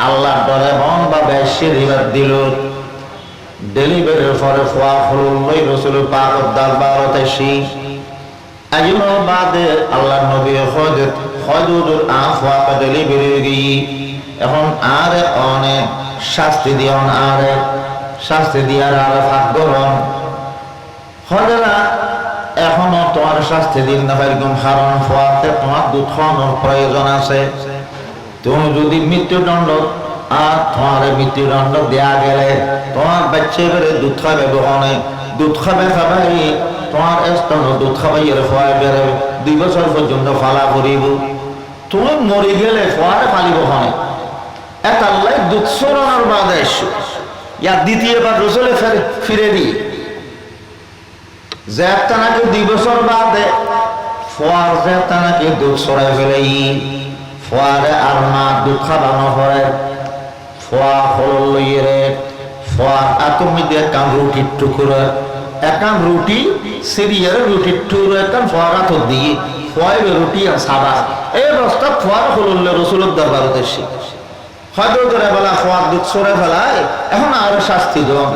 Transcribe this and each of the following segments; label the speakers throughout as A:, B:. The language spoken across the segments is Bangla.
A: আল্লাহ ডরে মন ভাবে আশীর্বাদ দিল। ডেলিভারির পরে ফোয়া ফুলুল্লাই রসুল পাক দরবারতে আসি আজম বাদে আল্লাহ নবী হজুদুর আফওয়া ডেলিভারি গিয়ে এখন আরে অনেক শাস্তি দিয়ন, আরে শাস্তি দিয়ার আরে ভাগ্যরণ হজরা এখনো তোমার শাস্তি দিন না এরকম কারণ ফোয়াতে তোমার দুধ খাওয়ানোর প্রয়োজন আছে। তুমি যদি মৃত্যুদণ্ড আর তোমার মৃত্যুদণ্ড দেয়া গেলে তোমার বাচ্চা বেড়ে দুধ খাবে বহনে দুধ খাবে খাবাই তোমার স্তন দুধ খাবাই এর ফোয়ায় বেড়ে 2 বছর পর্যন্ত ফালা করিব। তুমি মরে গেলে ফোয়ারে ফালিব হনে এক আল্লাহ দুধ সরানোর বাদে এসো ইয়া দ্বিতীয়বার রসুলে ফিরে দিই যে একটা নাকি 2 বছর বাদে ফোয়ার যে একটা নাকি দুধ সরাই ফেলে ফোয়ারে আর মা দুধ খাবানো হয় ফোয়া হল লইয়ে ফোয়ার আতমি দিয়ে কাম রুটির টুকুরা একান রুটি সিরিয়ার রুটির টুকুরা একান ফোয়ার হাত দিয়ে ফোয়াই রুটি আর সাবা এই অবস্থা ফোয়ার হল রসুলের দরবার উদ্দেশ্যে হয়তো করে বলা ফোয়ার দুধ সরে ফেলায় এখন আরো শাস্তি দেন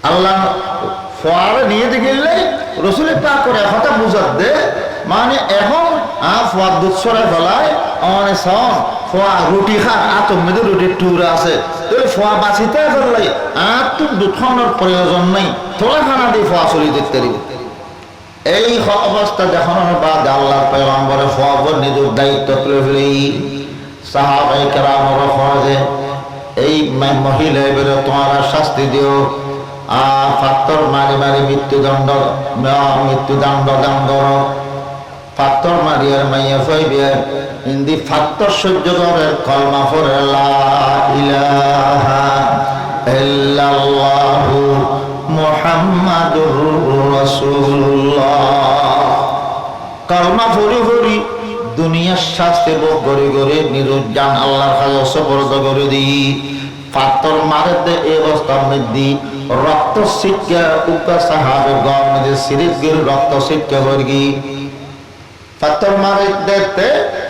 A: আল্লাহ ফোয়ারে নিয়ে গেলে রসুল পাক করে হঠাৎ বুঝাত দে মানে এখন ফোয়ার দুধ সরে ফেলায় মানে সন ফোয়া রুটি খা আতম মেয়েদের রুটির টুকরা আছে তাহলে ফোয়া বাঁচিতে ফেললাই আর তুমি দুধ খাওয়ানোর প্রয়োজন নেই তোলা খানা দিয়ে ফোয়া চলি দেখতে দিবে। এই অবস্থা দেখানোর বাদ আল্লাহ পয়গম্বরে ফোয়া নিজের দায়িত্ব তুলে ফেলে সাহাবাই কেরামর ফরজে এই মহিলা বেরো তোমার শাস্তি দিও ফাত্তর মারি মারি মৃত্যুদণ্ড দান করো ফাত্তর মারি আর মাইয়া ফাইবে ইন্দি ফাত্তর সহ্য করে কলমা পড়ে লা ইলাহা ইল্লাল্লাহু মুহাম্মাদুর রাসূলুল্লাহ কলমা পড়ি পড়ি দুনিয়ার শাস্তি ভোগ করে করে নিজের জান আল্লাহর কাছে সুপর্দ করে দিই ফাত্তর মারে দে এই অবস্থার মধ্যে রক্ত শিক্ষা উকা সাহাবে গম মধ্যে সিরিজগির রক্ত শিক্ষা বর্গি ফাত্তর মারে দেখতে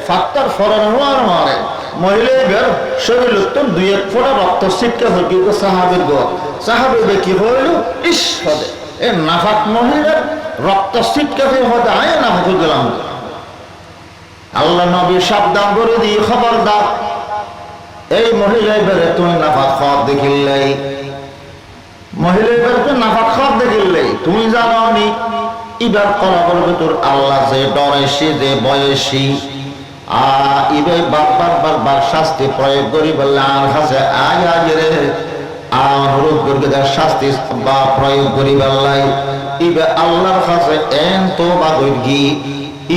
A: ফাত্তর ফরানো আর মারে মহিলা বের শরীর তো 2-1 ফোঁটা রক্ত শিক্ষা বর্গি উকা সাহাবের গম সাহাবে কি হইল ইস হদে এ নাফাক মহিলা রক্ত শিক্ষা হয়ে হদে আয় নাফাক গেলাম আল্লাহ নবী সাবধান করে দিয়ে খবরদার এই মহিলা বেড়ে তুমি নাফাক খাওয়ার দেখিল্লাই মহিলা বেড়ে নাফাক খাওয়ার দেখিল্লাই তুমি জানো নি ইবার কলাবর ভেতর আল্লাহ যে ডরেছি যে বয়সী ইবে বারবার শাস্তি প্রয়োগ করি বললে আর কাছে আয় আজ রে অনুরোধ করবে তার শাস্তি বা প্রয়োগ করি বললাই ইবে আল্লাহর কাছে এন তো বা গি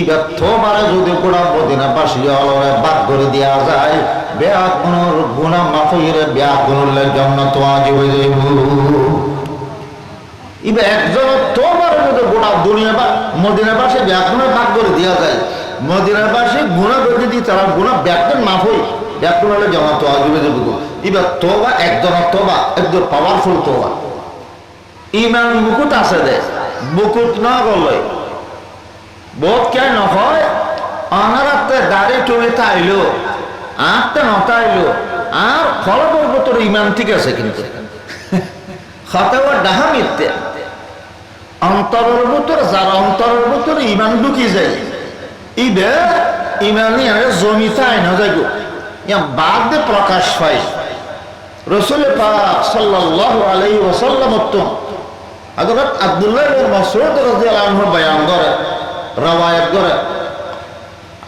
A: ইবার থোবারে যদি গোড়া মদিনা বাসী অলরে বাদ করে দেওয়া যায় বেয়া কোন গুণা মাফিরে বেয়া কোনের জন্য তো আজি হয়ে যাইব ইবে একজন থোবারে যদি গোড়া দুনিয়া বা মদিনা বাসী বেয়া কোনের বাদ করে দেওয়া যায় মদিনার বাসী গুণা করে দিয়ে তারা গুণা ব্যাকরণ মাফ হই ব্যাকরণের জন্য তো আজি হয়ে যাইব ইবার তোবা একজনের তোবা একদম পাওয়ারফুল তোবা ইমান মুকুট আছে দে মুকুট না বললে বোধ কে নয় অনারাতে দাড়ি টুড়ি তাইলো আটটা নতাইলো আর ফলবর তোর ইমান ঠিক আছে কিন্তু হতেও ডাহা মিথ্যে অন্তরের ভিতর যার অন্তরের ভিতর ইমান ঢুকি যায় ইবে ইমানি জমি তাই না যাইগো ইয়া বাদ দিয়ে প্রকাশ পায় রসুল পাক সাল্লাল্লাহু আলাইহি ওয়াসাল্লাম তো হযরত আব্দুল্লাহ ইবনে মাসউদ রাদিয়াল্লাহু আনহু বয়ান করে رواية قرأ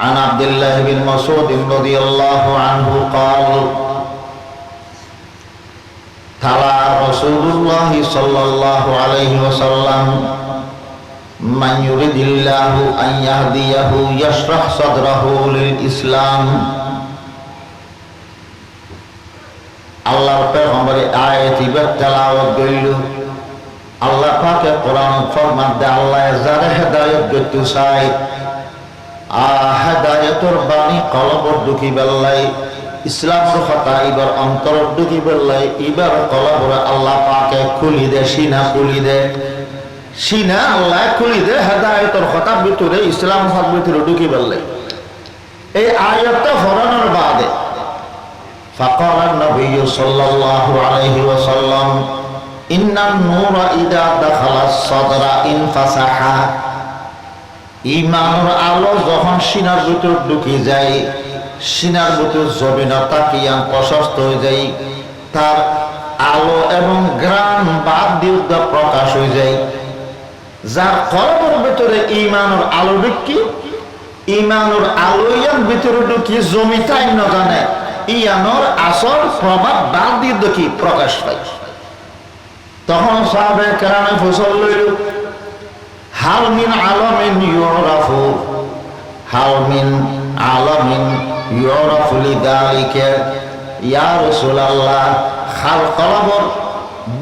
A: عن عبد الله بن مسعود رضي الله عنه قال تلا رسول الله صلى الله عليه وسلم من يريد الله أن يهديه يشرح صدره للإسلام আল্লাহর পয়গম্বরে আয়াতি তেলাওয়াত কইল আল্লাহ পাকে কোরআন ফরমান দে আল্লাহ যারা হেদায়েত করতে চায় হেদায়েতের বাণী কলবর ঢুকি বেল্লাই ইসলামের কথা এবার অন্তর ঢুকি বেল্লাই এবার কলবর আল্লাহ পাকে খুলি দে সিনা খুলি দে সিনা আল্লাহ খুলি দে হেদায়েতের কথা ভিতরে ইসলাম হক ভিতরে ঢুকি বেল্লাই এই আয়াতটা ফরানোর বাদে فقال النبي صلى الله عليه وسلم إن النور إذا دخل الصدر انفسح ঈমানের আলো যখন সিনার ভিতর ঢুকে যায়, সিনার ভিতর জমিনতা কিয়ান প্রশস্ত হয়ে যায়, তার আলো এবং গ্রাম বাদ দিয়ে প্রকাশ হয়ে যায়। যার কলবের ভিতরে ঈমানের আলো ঢুকি, ঈমানের আলো ইয়ান ভিতরে ঢুকি জমিতাই না জানে ইয়ানোর আসল প্রভাব বাদ দিয়ে দেখি প্রকাশ পায়। তখন সাহাবে কেরামে ফসল লইল, হাল মিন আলামিন ইউরাফু, হাল মিন আলামিন ইউরাফু লিযালিকা ইয়া রাসূলুল্লাহ। খাল কলবর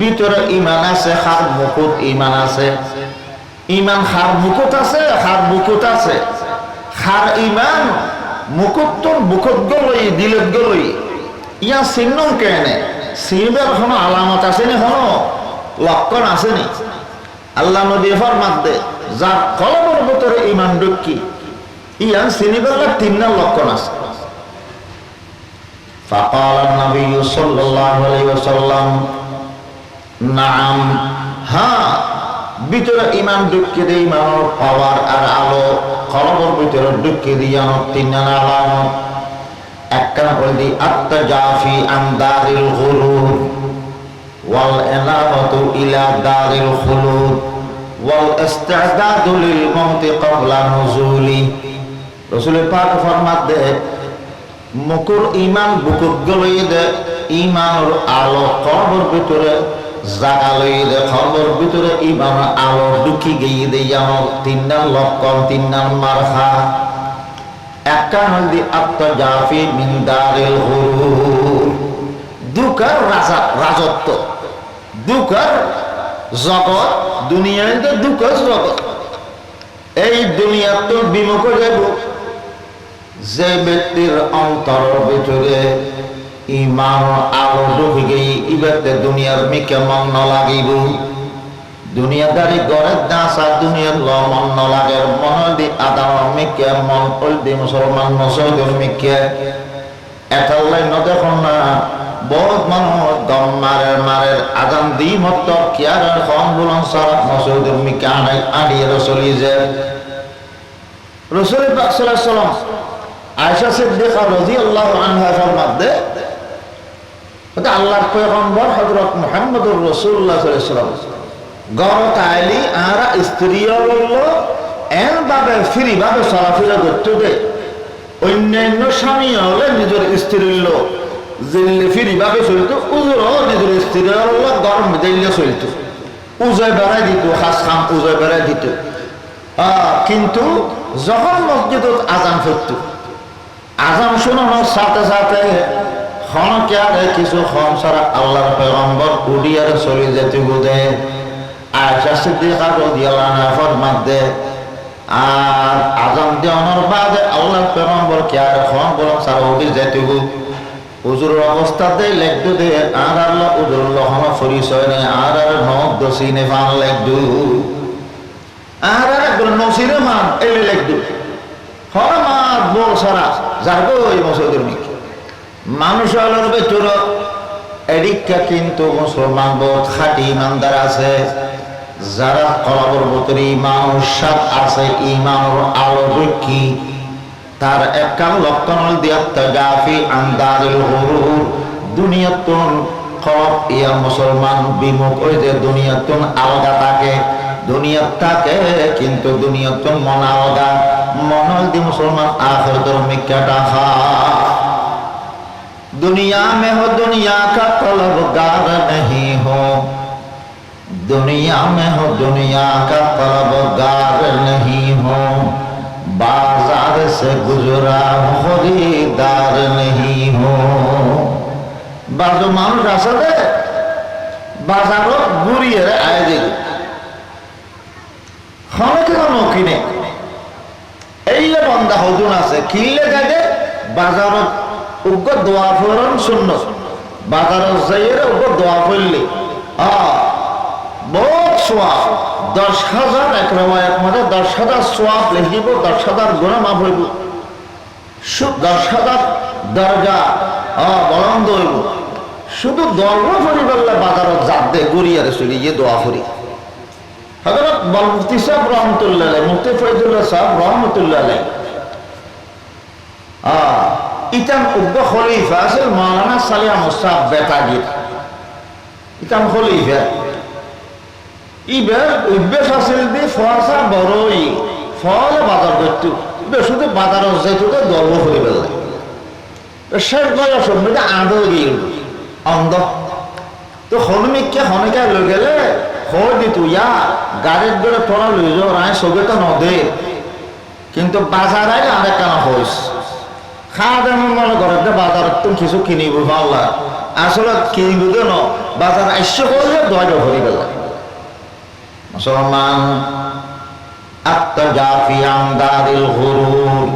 A: ভিতরে ঈমান আছে, খার মুকুট ঈমান আছে। ঈমান খার মুকুট আছে, খার মুকুট আছে। খার ঈমান মুকুট তো মুকুট গলই দিলত গলই ইয়া চিহ্ন কেনে চিনবার কোনো আলামত আছে নি, কোনো লক্ষণ আছে নি? আল্লাহ নবী ফরমাত দে যার কলবের ভিতরে ঈমান ঢুকি ইয়ান চিনিবার তিনটা লক্ষণ আছে। فقال النبي صلى الله عليه وسلم نعم হ্যাঁ, ভিতরে ঈমান ঢুকি দেই ইমানের পাওয়ার আর আলো কলবের ভিতরে ঢুকি দিয়ানো তিনটা আলামত। একটা বলি আত্তাজাফি আন দারিল গুরুর ওয়াল ইনাবাতু ইলা দারিল খুলুদ ওয়াল ইস্তি'দাদু লিল মাউতি ক্বাবলা নুজুলি। রাসূল পাক ফরমাত দে মুকুর ঈমান বুকুত গলই দে ঈমানের আলো কলবের ভিতরে জাগা লই দে, কলবের ভিতরে ঈমানের আলো ঢুকি গিয়ে দে ইয়ানো তিনটা লক্ষণ, তিনটা মারহা। একটা হলদি আত্তাজাফি মিন দারিল গুরুর, দুকার রাজত্ব, দুকার জগৎ, দুনিয়ায় তো দুকার জগৎ। এই দুনিয়া তো বিমুখ যাব যে ব্যক্তির অন্তরের ভিতরে ঈমান আলো ঢুকে গিয়ে ইবাতে দুনিয়ার মিকে মন ন লাগিব। দুনিয়াদারি গড়ের দাসা দুনিয়ার ল মন ন লাগে, মন দি আদার মিকে মন দি মুসলমান নসৌদের মিকে এটাল্লাই ন দেখুন না বহুত মানুষ দম মারের আজান দি মত কিয়ারের খন বুলন সারাত নসৌদের মিকে আনাই আনিয়ে চলি যে রাসূল পাক সাল্লাল্লাহু আলাইহি ওয়াসাল্লাম আয়েশা সিদ্দিকা রাদিয়াল্লাহু আনহা ফরমাত দে ওটা আল্লাহর পয়গম্বর হযরত মুহাম্মদুর রাসূলুল্লাহ সাল্লাল্লাহু আলাইহি ওয়াসাল্লাম গরত আইলি আরা স্ত্রী হল এন ভাবে ফ্রি ভাবে চলাফেরা করতে দে। অন্যান্য স্বামী হলে নিজের স্ত্রীর লোক জিল্লে ফ্রি ভাবে চলত, উজুর নিজের স্ত্রীর লোক গরম দিল্লে চলত, উজয় বেড়াই দিত, খাস খাম উজয় বেড়াই দিত। কিন্তু যখন মসজিদত আজান পড়ত, আজান শোনানোর সাথে সাথে ক্ষণকে কিছু ক্ষণ ছাড়া আল্লাহর পয়গম্বর উডিয়ারে চলে যেতে গুদে। আয়েশা সিদ্দিকা রাদিয়াল্লাহু আনহা ফরমাত দে আর আজান দেওয়ানোর বাদে আল্লাহর পয়গম্বর কে আর ক্ষণ বলম ছাড়া উডি যেতে গু হুজুরের অবস্থাতে লেখদু দে আর আল্লাহ হুজুর লহন পরিচয় নেই আর নখ দসিনে ফান লেখদু আর একবার নসিরে মান এলে লেখদু হরমাত বল সারা যারগো এই মসজিদের মিকে মানুষ আলোর ভেতর এদিকটা কিন্তু মুসলমান বহুত খাঁটি ইমানদার আছে, যারা কলবের ভিতরে ঈমানের স্বাদ আছে, ঈমানের আলো ঢুকি তার একটা লক্ষণ হল আত্তাজাফি আন দারিল গুরুর। দুনিয়াতুন কলব ইয়া মুসলমান বিমুখ হই যে দুনিয়াতুন আলগা থাকে, দুনিয়াত থাকে কিন্তু দুনিয়াতুন মন আলগা, মন দি মুসলমান আখিরাতের মিক্কাটা খা। दुनिया में हो दुनिया का तलबगार नहीं हो, दुनिया में हो दुनिया का तलबगार नहीं हो, बाजार से गुजरा खरीदार नहीं हो। बाजू मानुष আসলে বাজারও ঘুরিয়ে আয় দেখি খনকে কোনো কিনে এইলে বন্ধা হজুন আছে কিনলে যাবে বাজারত উগ্র দোয়া ফোরন শূন্য বাজারের যাইয়ের উগ্র দোয়া পড়লে বহুত সোয়াব 10,000 এক রেওয়ায়াত মধ্যে 10,000 সোয়াব লিখিব, 10,000 গুনাহ মাফ হইব। 10,000 দরজা বলন্দ হইব শুধু দরজা ফরি বললে বাজারত যাতে গড়িয়ারে চলি গিয়ে দোয়া ফরি হযরত মুফতি সাহেব রহমতুল্লাহ আলাইহি মুফতি ফয়জুল্লাহ সাহেব রহমতুল্লাহ আলাইহি ইতাম উগ্র খলিফা আছে মাওলানা সালেহ মুসাব বেতাগির ইতাম খলিফা ইবার উব্বে ফাসিল দি ফরসা বড়ই ফল বাজার করতে শুধু বাজারত যাইতে দর্ব ফরি বললে শেষ বয়স সম্বন্ধে আদৌ গিয়ে অন্ধ তো হনুমিককে হনকে লই গেলে হর দিত ইয়া গাড়ির ধরে তোরা লই যাও রায় সবে তো নদে কিন্তু বাজার আইলে আরেক কেন হইস খাওয়া দাওয়া মনে করে বাজার তুমি কিছু কিনিব ভাল্লা আসলে কিনিব ন বাজার আইসে করলে দরজা ভরি গেল মুসলমান আত্তাজাফি আন দারিল গুরুর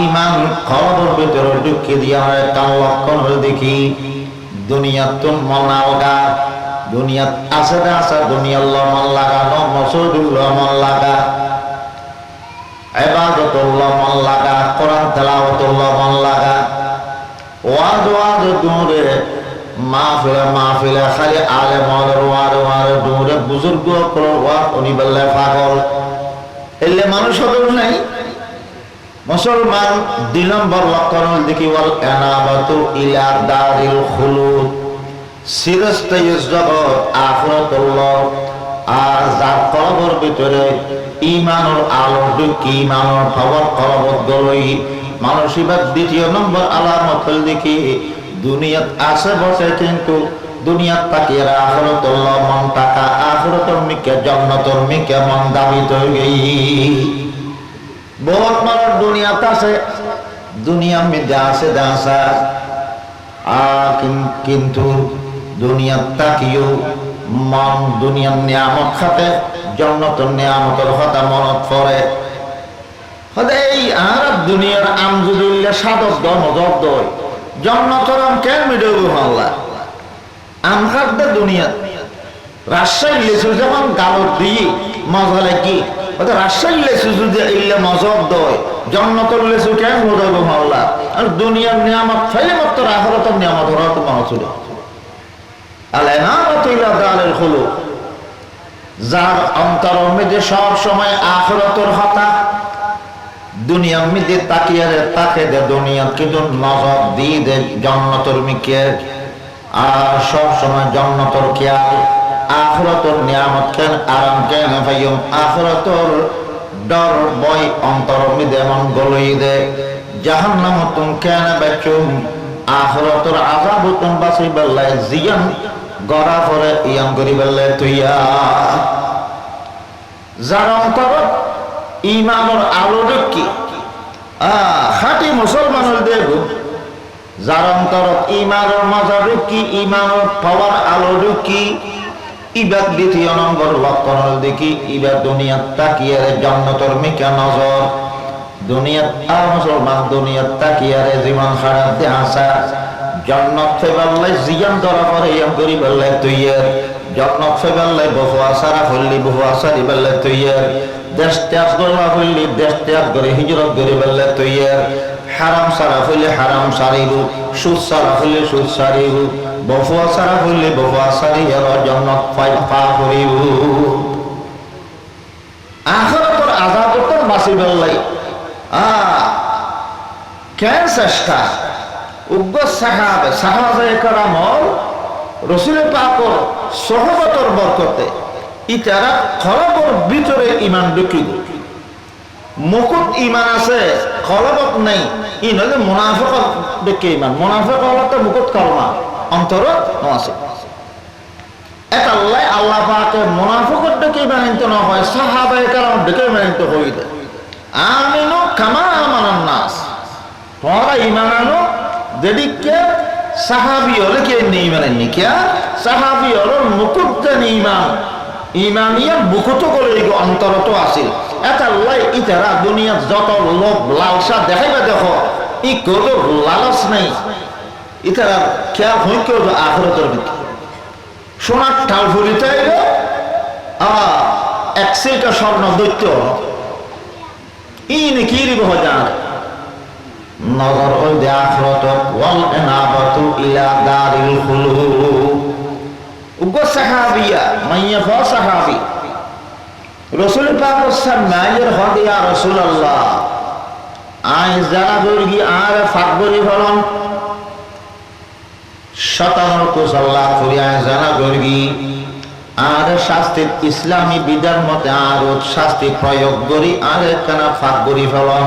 A: ইমান খবর ভিতরে ঢুকিয়ে দিয়া হয় তার লক্ষণ হলে দেখি দুনিয়াত মন আলগা দুনিয়াত আছে আছে দুনিয়াল্লাহ মন লাগানো মসজিদুল্লাহ মন লাগা ইবাদতুল্লাহ মন লাগা কোরআন তেলাওয়াতুল্লাহ মন লাগা ওয়াজ দূরে মাহফিলে খালি আলেম ওয়ার দূরে বুজুর্গ ওয়াজ উনি বললে পাগল এলে মানুষ হদর নাই মুসলমান 2 নম্বর লক্ষণ দেখি ওয়াল এনাবাতু ইলা দারিল খুলুদ চিরস্থায়ী জগৎ আখিরাতুল্লাহ আর যার কলবের ভিতরে ঈমানের আলো ঢুকি ঈমানের খবর কলবত গলই মানসিকভাবে 2 নম্বর আলামত দেখি দুনিয়াত আছে বসে কিন্তু দুনিয়াত তাকিয়ে আখিরাতুল্লাহ মন টাকা আখিরাতুর মিকে জান্নাতুর মিকে মন দাবিত হই बहुत মানুষ দুনিয়াতে আছে দুনিয়ার মধ্যে আছে দাসা কিন্তু দুনিয়ার তাকিও মন দুনিয়ার নিয়ামত খাতে জান্নাতের নিয়ামতের কথা মনত পড়ে এই আর দুনিয়ার আম যদি সাদত দ মজব দয় জান্নাতের আম কেন মিডব আল্লাহ আম খাতে দুনিয়া রাজশাহী লেসু যেমন গালত দিয়ে মজা লাগে রাজশাহী লেসু যদি ইল্লে মজব দয় জান্নাতের লেসু কেন মজব আল্লাহ আর দুনিয়ার নিয়ামত ফেলে মাত্র আখিরাতের নিয়ামত হওয়া তো মাহসুল আল-ইনাবাতু ইলা দারিল খুলুদ যার অন্তরের মধ্যে সব সময় আখিরাতের কথা দুনিয়ার মধ্যে তাকে দে দুনিয়া কিন্তু নজর দিয়ে দে জান্নাতের মিকে আর সব সময় জান্নাতের খেয়াল আখিরাতের নিয়ামত কেন আরাম কেন পাইম আখিরাতের ডর ভয় অন্তরের মধ্যে মন গলই দে জাহান্নাম তুম কেন বাঁচুম আখিরাতের আযাব তুম বাঁচি বেল্লাই জিয়ান গড়া পরে ইয়াম করি বেল্লাই তুইয়া যার অন্তর ঈমানের আলো দেখি খাঁটি মুসলমানের দেখো যার অন্তর ঈমানের মজা দেখি ঈমানের পাওয়ার আলো দেখি ইবাদ 2 নম্বর লক্ষণ দেখি ইবাদ দুনিয়াত তাকিয়ে জান্নাতের মিকা নজর দুনিয়াত আর মুসলমান দুনিয়াত তাকিয়ে জীবন খারাপ দে আসা জান্নাত ফেবাল্লাই জিয়ান ধরা পরে ইয়াম করি বেল্লাই তুইয়ের জান্নাত ফেবাল্লাই বহু আসারা হল্লি বহু আসারি বেল্লাই তুইয়ের দেশ ত্যাগ করলা হইলি দেশ ত্যাগ করে হিজরত করে বেল্লাই তুইয়ের হারাম সারা হইলে হারাম সারিব সুদ সারা হইলে সুদ সারিব বহু আসারা হইলে বহু আসারি এর জান্নাত পা করিব আখিরাতের আযাব তো বাঁচি বেল্লাই কেন চেষ্টা উগ্র সাহাবায়ে কেরাম রাসূল পাকের সোহবতের বরকতে ইতারা কলবের ভিতরে ঈমান ঢুকিব মুকুট ঈমান আছে কলবত নাই ই নলে মুনাফিকত দেখে ঈমান মুনাফিক হলো তো মুকুট কলমা অন্তর আছে এক আল্লাহ পাকে মুনাফিকত দেখে ঈমান তো না হয় সাহাবায়ে কেরাম দেখে ঈমান তো হইছে আমিনু কামা আমানান নাস তোমরা ঈমান আনো যেদিকে সাহাবী হলে কে নেই মানে নিকিয়া সাহাবী হলো মুকুট জানি ঈমান ঈমানিয়া মুকুট করে অন্তরত আছে এটা আল্লাহ ইতারা দুনিয়া যত লোভ লালসা দেখাইবা দেখো ই কোন লালস নাই ইতারা খেয়াল হই কেউ আখিরাতের ভিতরে সোনার ঠাল ফুরিতে আইলো এক সেটা স্বর্ণ দৈত্য ই নে কি রিব হাজার নজর হল দে আখিরাত ওয়াল ইনাবাতু ইলা দারিল খুলুদ। উগো সাহাবিয়া মাইয়া ফা সাহাবী রাসূল পাক সাল্লাল্লাহু আলাইহি ইয়া রাসূলুল্লাহ আই জানা বর্গি আর ফাকবরি ফলন শতানোর কুসল্লাহ করি আই জানা বর্গি আর শাস্তি ইসলামী বিধান মতে আর শাস্তি প্রয়োগ করি আর একখানা ফাকবরি ফলন।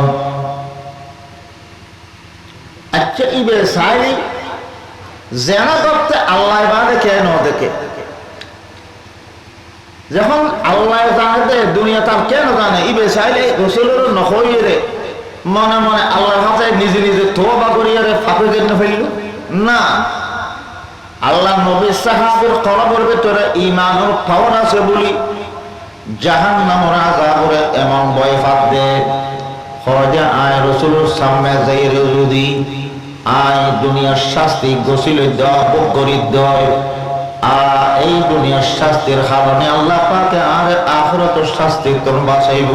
A: আচ্ছা ইবে সাইলি জানা করতে আল্লাহ বাদে কেন দেখে যখন আল্লাহ জানে দুনিয়া তার কেন জানে ইবে চাইলে রসুলের নখইরে মনে মনে আল্লাহর কাছে নিজে নিজে তওবা করিয়া ফাঁকে কেন ফেলিল না। আল্লাহ নবী সাহাবীর কলবের ভিতরে ঈমানের পাওয়ার আছে বলি জাহান্নামের আযাবের এমন ভয় ফাঁক দে খরজা আয় রসুলের সামনে যাইরে যদি আয় দুনিয়ার শাস্তি গোসিল দেওয়া ভোগ করি দেয় এই দুনিয়ার শাস্তির কারণে আল্লাহ পাকে আর আখিরাতের শাস্তি তোর বাঁচাইব।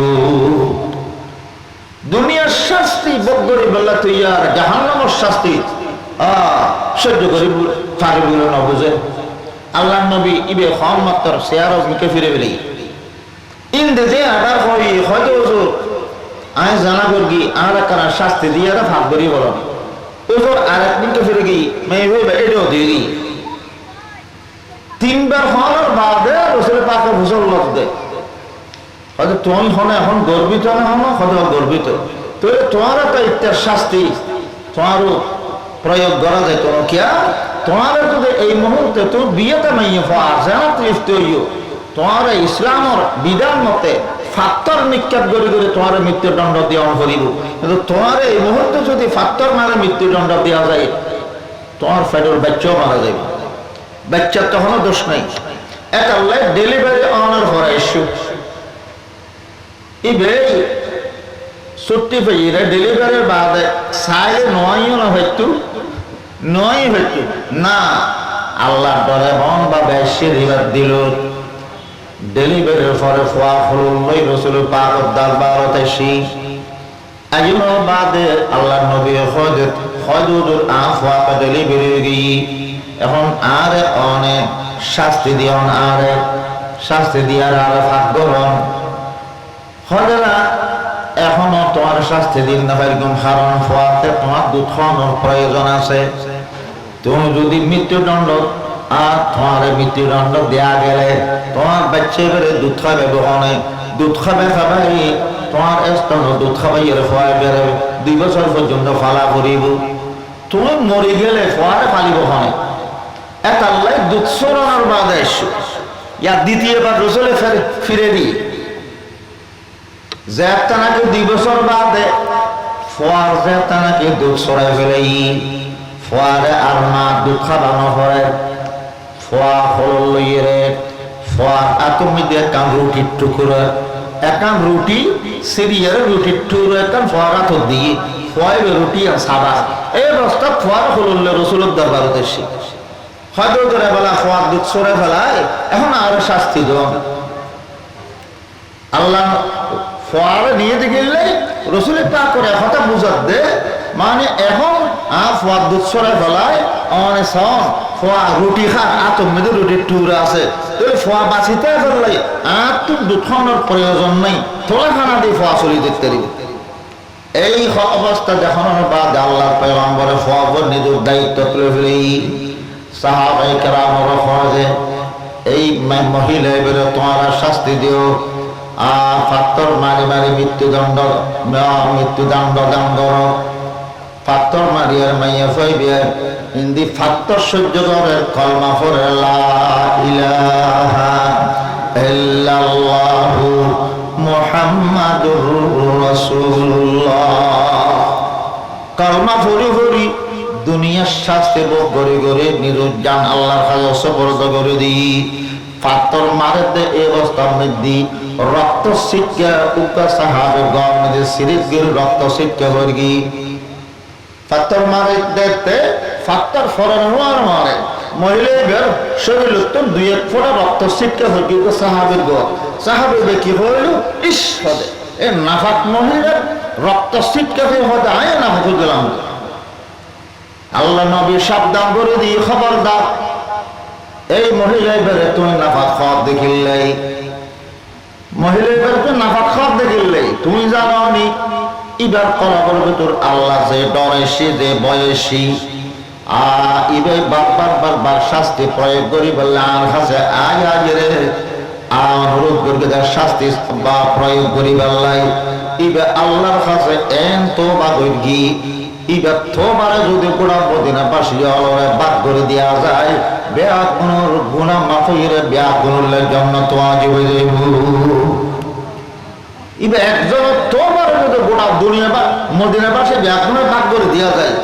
A: দুনিয়ার শাস্তি ভোগ করি বললা তুই আর জাহান্নামের শাস্তি সহ্য করি পারি বলে না বুঝে আল্লাহ নবী ইবে খম্মতর শেয়ার কে ফিরে বেলি ইন্দে যে আবার হই হয়তো হুজুর আয় জানা করগি আর কারা শাস্তি দিয়ে ভাগ করি বলো হুজুর আর একদিনকে ফিরে গই মেয়ে ভাই এটাও দিয়ে তিনবার হওয়ার বাদে রসুল পাকে ভূষণ লোক দেয় হয়তো তুমি হনে এখন গর্বিত না হন হয়তো গর্বিত তো তোমার একটা ইত্যার শাস্তি তোমারও প্রয়োগ করা যায় তোমার কিয়া তোমার যদি এই মুহূর্তে তুমি বিয়েতে মাইয়ে পাওয়া জানাত লিপ্ত হইও তোমার ইসলামের বিধান মতে ফাত্তর নিক্ষেপ করে করে তোমার মৃত্যুদণ্ড দেওয়া করিব কিন্তু তোমার এই মুহূর্তে যদি ফাত্তর মারে মৃত্যুদণ্ড দেওয়া যায় তোমার ফেডার বাচ্চাও মারা যাবে বাচ্চার তখনও দোষ নাই এক আল্লাহ ডেলিভারি অনার করা ইস্যু ইবে ছুটি পেয়ে ডেলিভারির বাদে চাইলে নয়ও না হয়তো নয় হয়তো না আল্লাহ ডরে মন বা বেশি রিবাদ দিল ডেলিভারির পরে ফোয়া ফুলুল্লাই রসুল পাক দরবারত এসি আইন বাদে আল্লাহ নবী হযরত আফওয়া ডেলিভারি গই এখন আর অনেক শাস্তি দিয়ন আর শাস্তি দিয়ার আর ফাঁক করন হজরা এখনো তোমার শাস্তি দিন না এরকম কারণ ফোয়াতে তোমার দুধ খাওয়ানোর প্রয়োজন আছে। তুমি যদি মৃত্যুদণ্ড আর তোমার মৃত্যুদণ্ড দেয়া গেলে তোমার বাচ্চা বেড়ে দুধ খাবে বহনে দুধ খাবে খাবাই তোমার স্তন দুধ খাবাই এর ফোয়ায় বেড়ে 2 বছর পর্যন্ত ফালা করিব তুমি মরে গেলে ফোয়ারে ফালিব হনে এক আল্লাহ দুধ সরানোর বাদে এসো ইয়া দ্বিতীয়বার রসুলে ফিরে দিই যে একটা নাকি 2 বছর বাদে ফোয়ার যে একটা নাকি দুধ সরাই ফেলে ফোয়ারে আর মা দুধ খাবানো হয় ফোয়া হল লইয়ে ফোয়ার তুমি দিয়ে কাম রুটির টুকুরা একান রুটি সিরিয়ার রুটির টুকুরা একান ফোয়ার হাত দিয়ে ফোয়াইবে রুটি আর সাদা এই অবস্থা ফোয়ার হল রসুলের দরবারত এসে হয়তো করে বেলা ফোয়ার দুধ সরে ফেলায় এখন আর শাস্তি দেন আল্লাহ ফোয়ারে নিয়ে গেলে রসুলের পা করে হঠাৎ বুঝাত দে মানে এখন ফোয়ার দুধ সরে ফেলায় অনেক সন ফোয়া রুটি খা মেয়েদের রুটির টুকরা আছে তাহলে ফোয়া বাঁচিতে ফেললে তো দুধ খাওয়ানোর প্রয়োজন নেই থোড়া খানা দিয়ে ফোয়া চলি দেখতে দিবে এই অবস্থা দেখানোর বাদ আল্লাহ পয়গম্বরে ফোয়া নিজের দায়িত্ব তুলে ফেলে সাহাবায়ে কেরামের ফরজে এই মহিলা এবারে তোমার শাস্তি দিও ফাত্তর মারি মারি মৃত্যুদণ্ড দান করো ফাত্তর মারি আর মাইয়া ফাইবে হিন্দি ফাত্তর সহ্য করে কলমা পড়ে লা ইলাহা ইল্লাল্লাহু মুহাম্মাদুর রাসূলুল্লাহ কলমা পড়ি দুনিয়ার শাস্তি ভোগ করে করে নিজের জান আল্লাহর কাছে সুপর্দ করে দিই ফাত্তর মারে দে এই অবস্থার মধ্যে রক্ত শিক্ষা উকা সাহাবে গম মধ্যে সিরিজগির রক্ত শিক্ষা বর্গি ফাত্তর মারে দেখতে ফাত্তর ফরান হওয়ার মারে মহিলা বের শরীর উত্তম 2-1 ফোঁটা রক্ত শিক্ষা বর্গি উকা সাহাবের গম সাহাবে কি হইল ইস হদে এ নাফাক মহিলা রক্ত ছিটকাতে হতে আয় না হতে গেলাম। আল্লাহ নবী সাবধান করে দিয়ে খবরদার এই মহিলা বেড়ে তুমি নাফাক খাওয়ার দেখিলেই, মহিলা বেড়ে তুমি নাফাক খাওয়ার দেখিলেই তুমি জানো নি ইবার কলা করবে তোর আল্লাহ যে ডরেছি যে বয়সী ইবাই বারবার বারবার শাস্তি প্রয়োগ করি বললে আর কাছে আয় আজ রে অনুরোধ করবে তার শাস্তি বা প্রয়োগ করি বললাই ইবে আল্লাহর কাছে এন তোবা করি ইবে তোবারে যদি গোড়া মদিনা পাশে অলরে বাদ করে দেওয়া যায় বেয়া কোন গুনাহ মাফ হইরে বেয়া কোনের জন্য তো আজ হয়ে যাইব। ইবে একজন তোবারে যদি গোড়া দুনিয়া বা মদিনা পাশে বেয়া কোনের বাদ করে দেওয়া যায়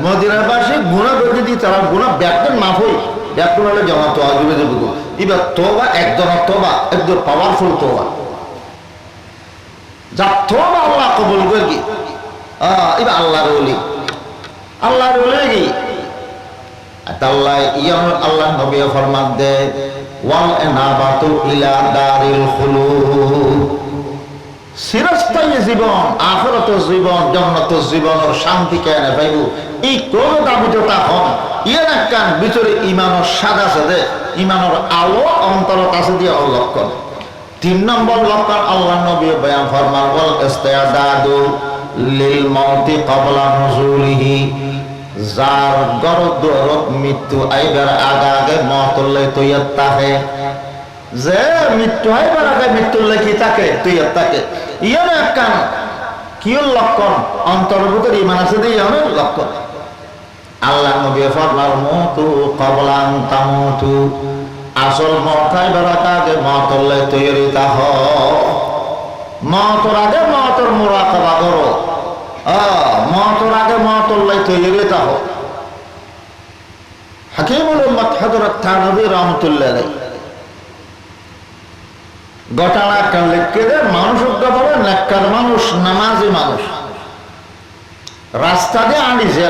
A: মদিনার পাশে গুনাহ করে দিয়ে তারা গুনাহ ব্যাকদের মাফ হই ব্যাকন হলে জমা তো আজ হয়ে যাইব। ইবে তোবা একজন তোবা একদম পাওয়ারফুল তোবা যা তোবা আল্লাহ কবুল করে কি ইবে আল্লাহর ওলি আল্লাহর ওলি কি আল্লাহ ইয়াম আল্লাহ নবী ফরমান দে ওয়াল ইনাবাতু ইলা দারিল খুলুদ চিরস্থায়ী জীবন আখিরাতের জীবন জান্নাতের জীবনের শান্তি কেন পাইব এই কোন দাবিটা হন ইয়ার কান ভিতরে ঈমানের সাদা সাদে ঈমানের আলো অন্তরত আছে দিয়ে লক্ষণ। 3 নম্বর লক্ষণ আল্লাহ নবী বয়ান ফরমান ওয়াল ইস্তিআদাদু লিল মাউতি ক্বাবলা নুজুলিহি যার গরদ মৃত্যু আইবার আগে আগে মওতলে তৈয়ার থাকে যে মৃত্যু আইবার আগে মৃত্যুর লেখি থাকে তৈয়ার থাকে ইয়ার কান কি লক্ষণ অন্তরের ভিতরে ঈমান আছে দিয়ে অনেক লক্ষণ। আল্লাহ নবী ফরমান মওতু ক্বাবলা আন তামুতু আসল মওত আইবার আগে মওতলে তৈয়ারি তাহ মওতর আগে মওতর মুরাকাবা করো মওতর আগে মওতলে তৈয়ারি তাহ। হাকিমুল উম্মাত হযরত থানভী রাহমাতুল্লাহ আলাইহি ঘটনা কান লিখে দে মানুষ বলে নেককার মানুষ নামাজি মানুষ রাস্তা দিয়ে আনিছে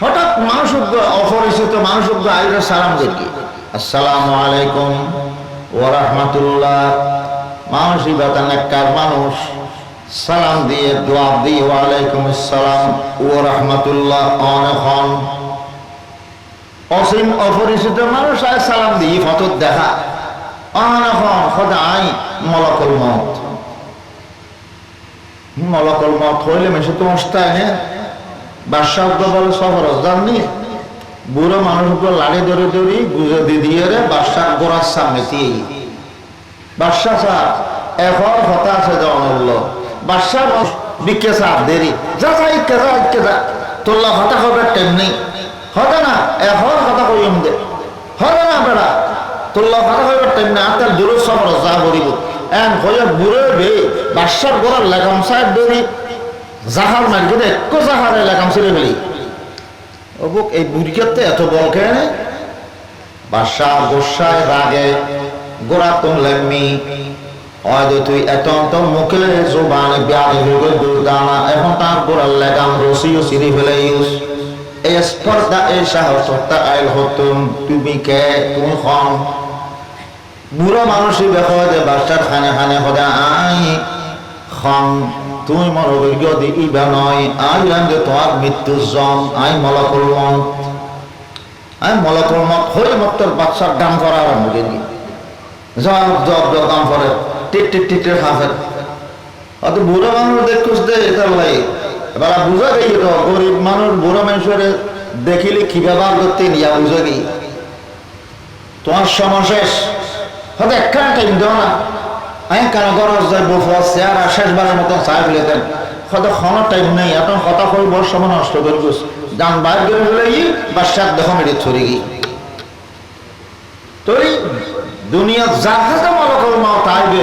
A: হঠাৎ মানুষ অপরিচিত মানুষ আইরে সালাম দেখি আসসালামু আলাইকুম ওয়া রাহমাতুল্লাহ মানুষ ইবাদা নেককার মানুষ সালাম দিয়ে দোয়া দিয়ে ওয়া আলাইকুম আসসালাম ওয়া রাহমাতুল্লাহ অনখন অসীম অপরিচিত মানুষ আয় সালাম দিয়ে ফতর দেখা অনখন খোদাই মলাকুল মউত মলাকুল মউত হইলে মেশে তো অবস্থায় নে বাদশাহ বলে সফর জাননি বুড়ো মানুষগুলো লাড়ি ধরে ধরি গুজে দিয়ে রে বাদশাহ গোড়ার সামনে দিয়ে বাদশাহ সাহ এখন হতা আছে জনল বাদশাহ বিকে সাহ দেরি যা যা ইকে যা তোল্লা হতা হবে টাইম নেই হবে না এখন কথা কইম দে হবে না বেড়া তোল্লা হতা হবে টাইম না আর তার দূর সফর যা করিব এন হয়ে বুড়ো বে বাদশাহ গোড়ার লেগাম সাহেব ধরি জাহার মারি কিন্তু একটু জাহারে লেখাম ছেড়ে ফেলি ও বুক এই বুড়িকাতে এত বল কেন বাদশাহ গোসায় রাগে গোড়া তুম লাগমি হয়তো তুই এত মুখে জোবানে ব্যাগে ভেবে দুর্দানা এখন তার গোড়ার লেখাম রসিও ছিঁড়ে ফেলে ইউজ এই স্পর্ধা এই সাহসতা আইল হতুম তুমি কে তুমি খন বুড়ো মানুষই দেখো যে বাদশার খানে খানে হদে আই খন তুমি মর অভিজ্ঞ দিবা নয় আই যে তোমার মৃত্যুর জম আই মলাকুল মত আই মলাকুল মত হয়ে মত্তর বাচ্চার দাম করা আরম্ভ করি জব জব জব দাম করে টিট টিট টিটের হাফের অত বুড়ো মানুষ দেখুস দে এটার লাই এবার বুঝা গেই তো গরিব মানুষ বুড়ো মানুষের দেখিলে কি ব্যবহার করতে নিয়া বুঝা গেই তোমার সময় শেষ হয়তো একখানা টাইম দেও না আমি কেন গরজ যায় বফস আর শেষবারের মতন চাই ফেলেতেন হয়তো কোনো টাইম নেই এখন কথা কই বড় সময় নষ্ট করে গুছ যান বাইর করে ফেলে গিয়ে বা সাত দেখো মেরে ছড়ে গিয়ে তো দুনিয়া যা হাতে মলকল মত আইবে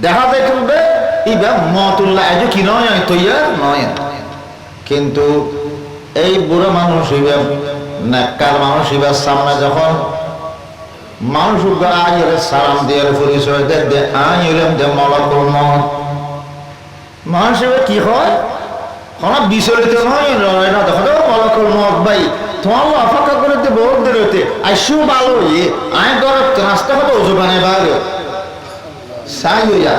A: দেখা দেখবে ইবা মতুল্লাহ আজ কি নয় তৈয়ার নয় কিন্তু এই বুড়ো মানুষ ইবা নেককার মানুষ ইবার সামনে যখন মানুষ আইরে সালাম দিয়ে পরিচয় দেখবে আইলাম যে মলাকুল মত মানুষ এবার কি হয় কোনো বিচলিত নয় না দেখো তো মলাকুল মত ভাই তোমার অপেক্ষা করে বহুত দেরি হতে আইসু ভালো আয় গরত নাস্তা হতো ওজু বানাই বাইরে সাই হইয়া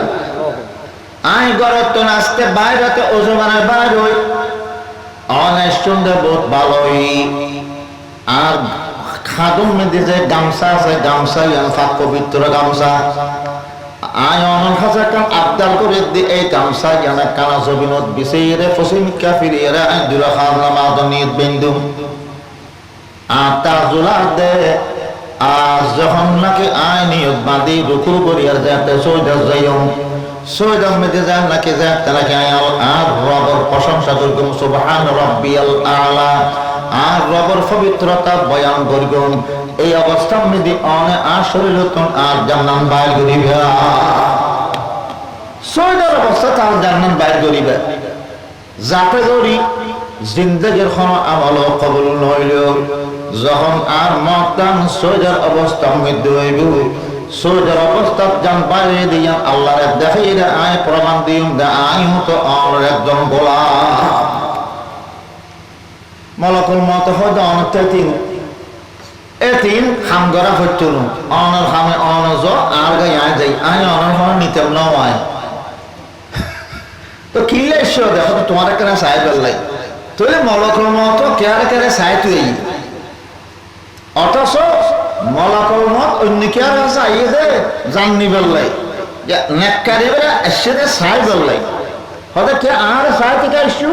A: আই ঘরের তো নাচতে বাইরেতে ওজমানের বাইর হই অনেক সুন্দর বহুত ভালোই আর খাদুম মেয়েদের যে গামছা আছে গামছা ফাঁক পবিত্র গামছা আয় অনল হাজার কান আবদাল করে দি এই গামছা জানা কানা জবিনত বিসেরে ফসিম কাফিরিরা আই দুরা খানা মাদনিত বিন্দু আর তাজুলা দে আজ যখন নাকি আয় নিয়ত বাঁধি রুকু করি আর যাতে সৈদা যাইম সৈদা মেয়েদের যান নাকি যাতে নাকি আর রবের প্রশংসা করগুম সুবহান রাব্বিয়াল আলা আর রবের পবিত্রতা বয়ান করগুম এই অবস্থা মেয়েদের অনে আর শরীর আর জান্নাত বাইর করিবে সৈদার অবস্থা তার জান্নাত বাইর করিবে যাতে করি জিন্দগির কোনো আমল কবুল নইলেও যখন আর মতান সৈদার অবস্থা মৃত্যু হইব সৈদার অবস্থা জান বাইরে দিয়া আল্লাহরে দেখাইলে আয় প্রমাণ দিম দে আইও তো আমার একজন গোলাম মলকুল মত হয়তো অনেক এতিন খাম গড়া হইতো অনর খামে অনজ আর গাই আয় যাই আয় অনর খামে নিতেম নয় তো কি এসো দেখো তো তোমার কেন চাই বেললাই তুই মলকুল মত কেয়ারে কেয়ারে চাই তুই অথচ মলাকল মত অন্য কে আর চাইয়ে দে জাননি বেললাই যে নেককারিবে এসে দে চাই বেললাই হয়তো কে আর চাই থেকে ইস্যু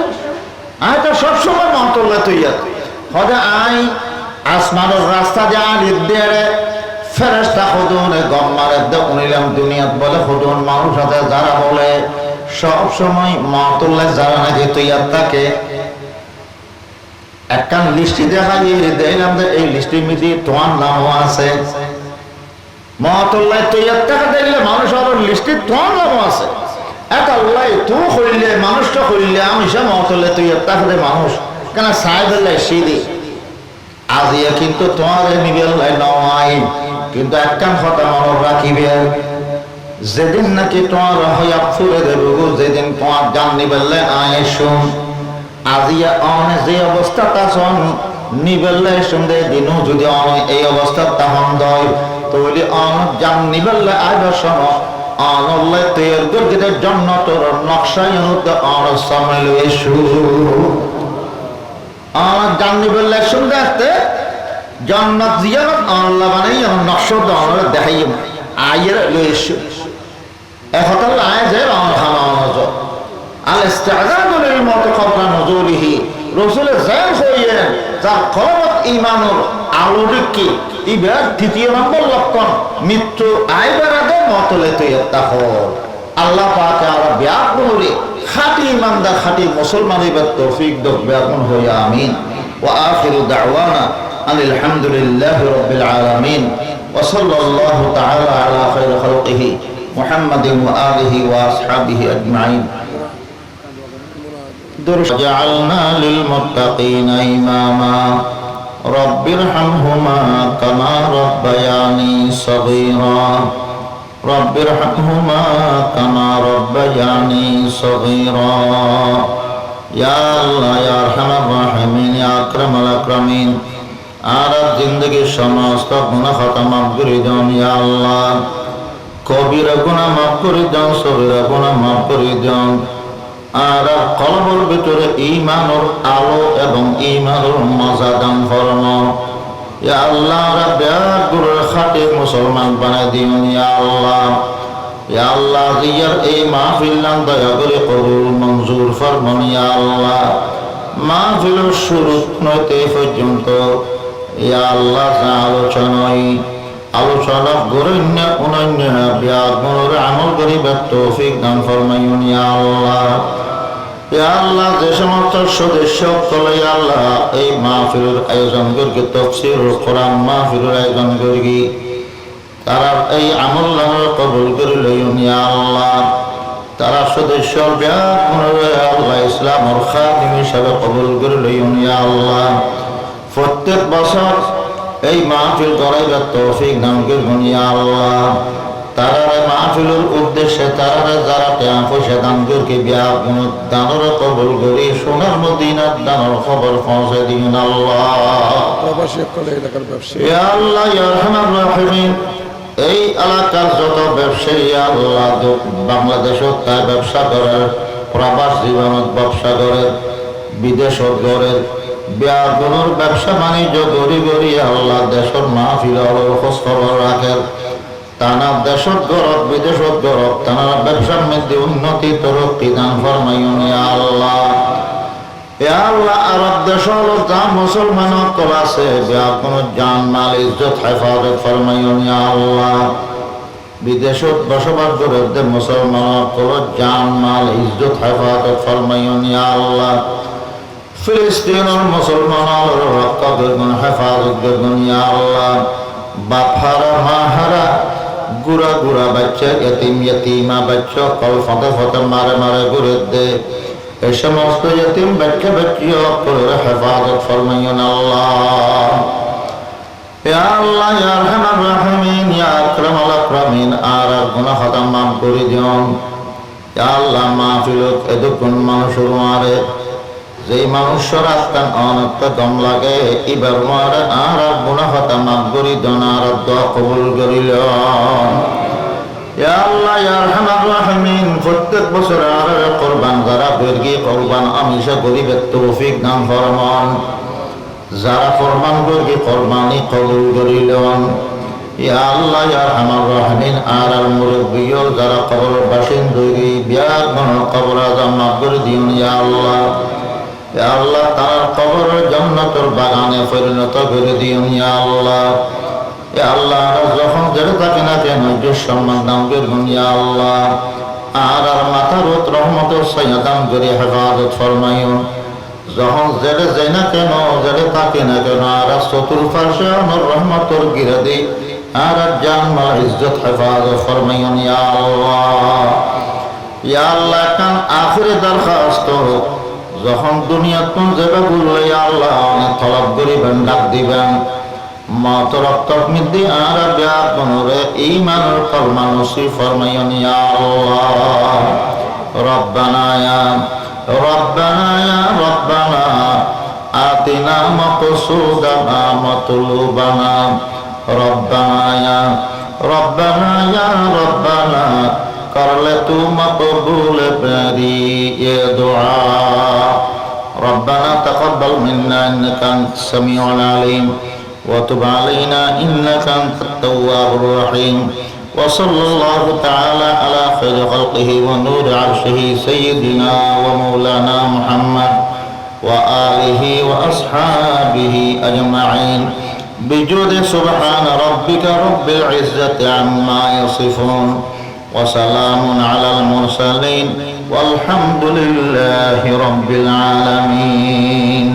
A: আয় তো সবসময় মতল্লা তুই হয়তো আই আসমানের রাস্তা যা নির্দেড়ে ফেরেশতা হুদুনে গম্মারে দে উনিলাম দুনিয়াত বলে হুদুন মানুষ আছে যারা বলে সব সময় মতল্লা যারা নাকি তুই তাকে একখান লিস্টি দেখা গিয়ে দেখলাম যে এই লিস্টির মধ্যে তোমার নামও আছে মহতুল্লাহ তৈয়ার টাকা দেখলে মানুষ আবার লিস্টে তোমার নামও আছে এক আল্লাহ তুমি করিলে মানুষটা করিলে আমি সে মহতুল্লাহ তৈয়ার টাকা দে মানুষ কেন সাহেবেল্লাহ সিদি আজিয়া কিন্তু তোমার নিবেল্লাহ নয় কিন্তু একখান কথা মনে রাখিবে যেদিন নাকি তোমার হইয়া ফুলে দেব যেদিন তোমার জান নিবেল্লাহ আয় শুন আজিয়া অনে যে অবস্থা তাছন নিবেল্লে সন্দেহ দিনও যদি অনে এই অবস্থা তাহন দয় তৈলি অন জান নিবেল্লে আইবার সময় অনল্লে তৈর গর্গিদের জন্য তোর নকশাই অনুতে অন সময় এসু অন জান নিবেল্লে সন্দেহ আসতে জন্নত জিয়ানত অনল্লা মানে নকশা অনলে দেখাই আয়ের লইসু এখন আয় যে অন খানা অনজ আল-ইস্তিআযাযু লিল-মাউত ক্বাবলা নুজুলিহি রাসূল জান হইয়েন যার কলবত ঈমানুর আলো দেখি ইবার দ্বিতীয় নম্বর লক্ষণ মৃত্যু আইবার আগে মতলে তৈয়াত্তাহ আল্লাহ পাক আর বিয়াকুরে খাঁটি ইমানদার খাঁটি মুসলমান ইবার তৌফিক দাও বিয়াকুন হইয়া আমিন ওয়া আখিরু দাওয়ানা আনিল হামদুলিল্লাহি রাব্বিল আলামিন ওয়া সাল্লাল্লাহু তাআলা আলা খায়রি খালকিহি মুহাম্মাদিন ওয়া আলিহি ওয়া আসহাবিহি আজমাইন جعلنا للمتقين إماما رب ارحمهما كما ربياني صغيرا رب ارحمهما كما ربياني صغيرا يا الله يا أرحم الراحمين يا أكرم الأكرمين আর জিন্দগির সমস্ত গুনাহ খাতা মাফ করে দাও ইয়া আল্লাহ কবিরা গুনাহ মাফ করে দাও সগীরা গুনাহ মাফ করে দাও আর কলবের ভিতরে ঈমানের আলো এবং ঈমানের মজা দান ফরমাও ইয়া আল্লাহ রাব্বুল খাঁটি মুসলমান বানাই দিও ইয়া আল্লাহ জিয়ার এই মাহফিল দয়া করে কবুল মঞ্জুর ফরমান ইয়া আল্লাহ মাহফিলের শুরু হতে পর্যন্ত ইয়া আল্লাহ আলোচনা গরন্য অনন্য বিয়াগুণের আমল করিবার তৌফিক দান ফরমাইন ইয়া আল্লাহ যে সমস্ত সদস্য সকলে ইয়া আল্লাহ এই মাহফিলের আয়োজন করি তাফসীরুল কোরআন মাহফিলের আয়োজন করি তারা এই আমল নামা কবুল করে লইন ইয়া আল্লাহ তারা সদস্য বিয়াগুণের আল্লাহ ইসলামের খাদিম হিসাবে কবুল করে লইন ইয়া আল্লাহ প্রত্যেক বছর এই মাহফিল করাইবার তৌফিক দান করুন ইয়া আল্লাহ তারা মাহফিলের উদ্দেশ্যে তারা যারা টাকা পয়সা দান করকে বিয়াগুণ দানের কবুল করে সোনার মদিনার দানের খবর পৌঁছে দিন আল্লাহ প্রবাসী এলাকার ব্যবসায়ী ইয়া আল্লাহ ইয়া আরহামার রাহিমিন এই এলাকার যত ব্যবসায়ী আল্লাহ বাংলাদেশত তাই ব্যবসা করে, প্রবাস জীবনত ব্যবসা করে, বিদেশত করে, বিয়াগুলোর ব্যবসা বাণিজ্য গড়ি গড়ি আল্লাহ দেশের মাহফিল খোঁজ খবর রাখে। তানা দেশত গরব বিদেশত গরব তানার ব্যবসার মধ্যে উন্নতি তরক্কি দান ফরমাইন ইয়া আল্লাহ। ইয়া আল্লাহ আরব দেশ হলো যা মুসলমান কল আছে কোন জান মাল ইজ্জত হেফাজত ফরমাইন ইয়া আল্লাহ। বিদেশত বসবাস করে মুসলমান কল জান মাল ইজ্জত হেফাজত ফরমাইন ইয়া আল্লাহ। ফিলিস্তিনের মুসলমানের রক্ষা করবেন হেফাজত করবেন ইয়া আল্লাহ। বাপ হারা মা হারা গুড়া গুড়া বাচ্চা ইয়তিম ইয়তিমা বাচ্চা কল ফতে ফতে মারে মারে ঘুরে দে। এই সমস্ত ইয়তিম বাচ্চা বাচ্চি করে হেফাজত ফরমাইন আল্লাহ। ইয়া আল্লাহ ইয়া আরহামার রাহিমিন ইয়া আকরামাল আকরামিন আর গুনাহ খাতা মাফ করে দিন। ইয়া আল্লাহ মাহফিলত এতক্ষণ মানুষের মারে যেই মানুষের আত্মা অনত্য দম লাগে এবার মারে আর গুনাহ খাতা মাফ করে দিন আর দোয়া কবুল করিল। ইয়া আল্লাহ ইয়া আরহামার রাহিমিন প্রত্যেক বছর আর কুরবান যারা বেরগি কুরবান আমিষা গরিবের তৌফিক দান ফরমান। যারা কুরবান বেরগি কুরবানি কবুল করিল। ইয়া আল্লাহ ইয়া আরহামার রাহিমিন আর মুরব্বিয়ল যারা কবর বাসিন্দগি বিয়ার মন কবর আযম মাফ করে দিন ইয়া আল্লাহ। ইয়া আল্লাহ তার কবর জান্নাতের বাগানে পরিণত করে দিন ইয়া আল্লাহ। ইয়া আল্লাহ যখন জেরে থাকে না কেন সম্মান দান করবেন ইয়া আল্লাহ। আর মাথার উপর রহমতের ছায়া দান করে হেফাজত ফরমাইন। যখন জেরে যায় না কেন জেরে থাকে না কেন আর চতুর্পাশে আমার রহমতের গিরে দিই আর জান মাল ইজ্জত হেফাজত ফরমাইন ইয়া আল্লাহ। ইয়া আল্লাহ কান আখিরে দরখাস্ত যখন দুনিয়াত কোন জায়গা বললে ইয়া আল্লাহ অনেক তলব করিবেন ডাক দিবেন মত রক্ত মধ্যে আর বিয়া কোনরে ঈমানের কলমা নসিব ফরমাইন ইয়া আল্লাহ। রব্বানা ইয়া রব্বানা ইয়া রব্বানা আতিনা মাকসুদানা মাতলুবানা। রব্বানা ইয়া রব্বানা ইয়া রব্বানা করলে তু মকবুল বারি এ দুআ। ربنا تقبل منا إنك أنت السميع العليم وتب علينا إنك أنت التواب الرحيم وصلى الله تعالى على خير خلقه ونور عرشه سيدنا ومولانا محمد وآله وأصحابه أجمعين بجود سبحان ربك رب العزة عما يصفون وسلام على المرسلين والحمد لله رب العالمين.